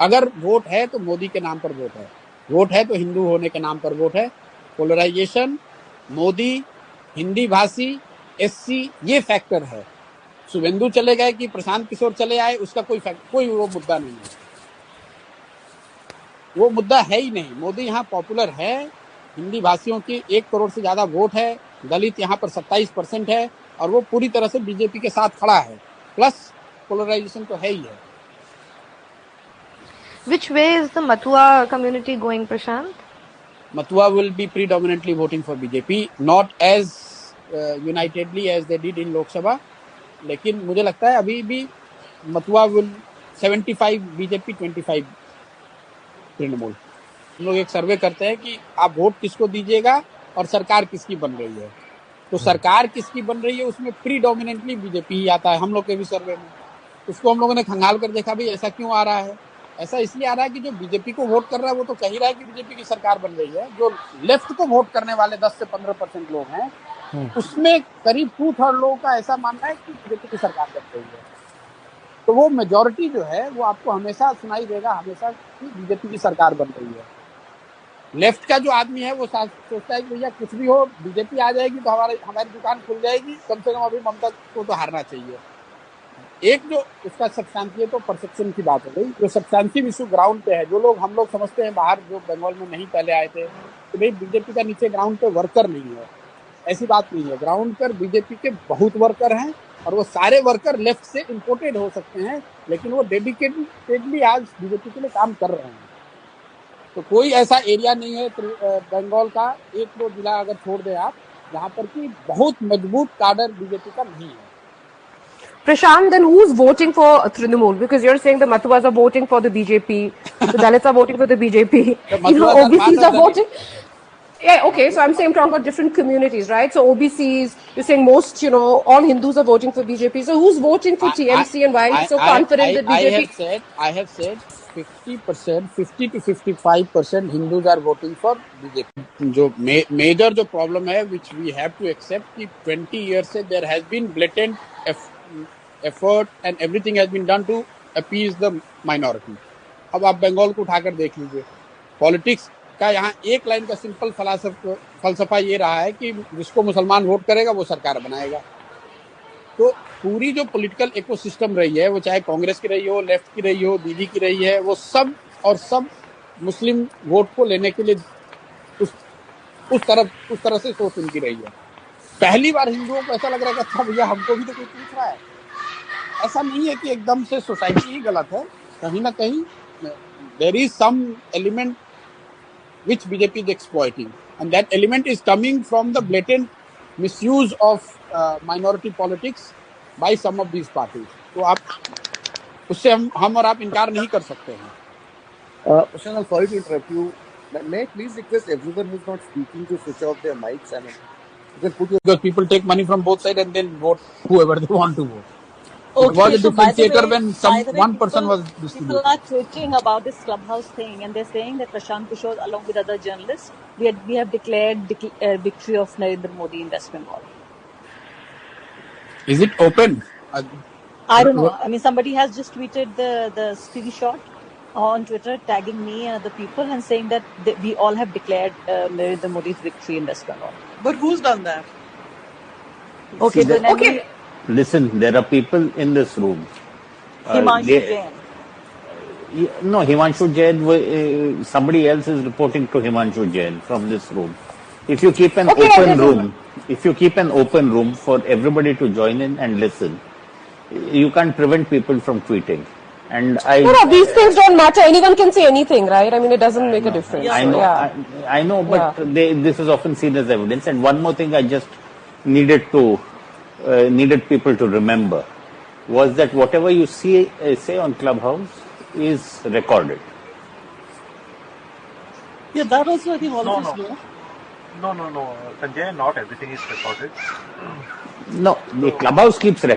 अगर वोट है तो मोदी के नाम पर वोट है, वोट है तो हिंदू होने के नाम पर वोट है। पोलराइजेशन, मोदी, हिंदी भाषी, एससी, ये फैक्टर है। शुभेंदु चले गए कि प्रशांत किशोर चले आए, उसका कोई वो मुद्दा नहीं है, वो मुद्दा है ही नहीं। मोदी यहाँ पॉपुलर है, हिंदी भाषियों की 1 करोड़ से ज्यादा वोट है, दलित यहाँ पर 27% है, और वो पूरी तरह से बीजेपी के साथ खड़ा है। प्लस पोलराइजेशन तो है ही है। Which way is the Mathua community going, Prashant? Mathua will be predominantly voting for BJP, not as unitedly as they did in Lok Sabha, लेकिन मुझे लगता है अभी भी मथुआ विल 75 बीजेपी 25 तृणमूल। हम लोग एक सर्वे करते हैं कि आप वोट किसको दीजिएगा और सरकार किसकी बन रही है, तो सरकार किसकी बन रही है उसमें प्रीडोमिनेंटली बीजेपी ही आता है हम लोग के भी सर्वे में। उसको हम लोगों ने खंगाल कर देखा भी ऐसा क्यों आ रहा है। ऐसा इसलिए आ रहा है कि जो बीजेपी को वोट कर रहा है वो तो कह ही रहा है कि बीजेपी की सरकार बन रही है। जो लेफ्ट को वोट करने वाले 10 से 15% लोग हैं, उसमें करीब 2/3 लोगों का ऐसा मानना है कि बीजेपी की सरकार बन रही है। तो वो मेजोरिटी जो है वो आपको हमेशा सुनाई देगा, हमेशा कि बीजेपी की सरकार बन रही है। लेफ्ट का जो आदमी है वो सोचता है कि भैया कुछ भी हो, बीजेपी आ जाएगी तो हमारी दुकान खुल जाएगी, कम से कम अभी ममता को तो हारना चाहिए। एक जो उसका सब्सटेंशियल तो परसेप्शन की बात हो गई, जो सब्सटेंशियल इशू ग्राउंड पे है, जो लोग हम लोग समझते हैं बाहर जो बंगाल में नहीं पहले आए थे कि भाई बीजेपी का नीचे ग्राउंड पे वर्कर नहीं है, ऐसी बात नहीं है। ग्राउंड पर बीजेपी के बहुत वर्कर हैं और वो सारे वर्कर लेफ्ट से इंपोर्टेड हो सकते हैं, लेकिन वो डेडिकेटेडली आज बीजेपी के लिए काम कर रहे हैं। तो कोई ऐसा एरिया नहीं है बंगाल का, 1-2 जिला अगर छोड़ दें आप, जहाँ पर कि बहुत मजबूत काडर बीजेपी का नहीं है। Prashant, then who's voting for Trinamool? Because you're saying the Mathuas are voting for the BJP, the Dalits are voting for the BJP, OBCs are voting. Yeah, okay, so I'm saying I'm talking about different communities, right? So OBCs, you're saying most, all Hindus are voting for BJP. So who's voting for TMC and why are you so confident that BJP? I have said 50%, 50 to 55% Hindus are voting for BJP. जो major जो problem है, which we have to accept, कि 20 years से there has been blatant effort and everything has been done to appease the minority. अब आप बंगाल को उठाकर देख लीजिए, पॉलिटिक्स का यहाँ एक लाइन का सिंपल फलसफा ये रहा है कि जिसको मुसलमान वोट करेगा वो सरकार बनाएगा। तो पूरी जो पॉलिटिकल इकोसिस्टम रही है, वो चाहे कांग्रेस की रही हो, लेफ्ट की रही हो, दीदी की रही है, वो सब मुस्लिम वोट को लेने के लिए उस तरह से सोच उनकी रही है। पहली बार हिंदुओं को ऐसा लग रहा है कि अच्छा भैया हमको भी तो कोई पूछ रहा है। ऐसा नहीं है कि एकदम से सोसाइटी ही गलत है, कहीं ना कहीं there is some element which BJP is exploiting, and that element is coming from the blatant misuse of minority politics by some of these parties. तो आप उससे हम और आप इनकार नहीं कर सकते हैं। Prashant, sorry to interrupt you. May I please request everyone who's not speaking to switch off their mics and you can put your... Because people take money from both sides and then vote whoever they want to vote. Okay, it was a so differentiator when one person was distributed. People are tweeting about this clubhouse thing, and they're saying that Prashant Kishore, along with other journalists, we have declared victory of Narendra Modi in West Bengal. Is it open? I don't know. I mean, somebody has just tweeted the screenshot on Twitter, tagging me and other people, and saying that we all have declared Narendra Modi's victory in West Bengal. But who's done that? Okay, okay. Listen, there are people in this room. Himanshu Jain. No, Himanshu Jain, somebody else is reporting to Himanshu Jain from this room. If you keep an open room for everybody to join in and listen, you can't prevent people from tweeting. And these things don't matter. Anyone can say anything, right? I mean, it doesn't make a difference. I know, but this is often seen as evidence. And one more thing I just needed people to remember was that whatever you say on Clubhouse is recorded. Yeah, that also I think all of us know. No, Sanjay, not everything is recorded. No, the Clubhouse keeps recording.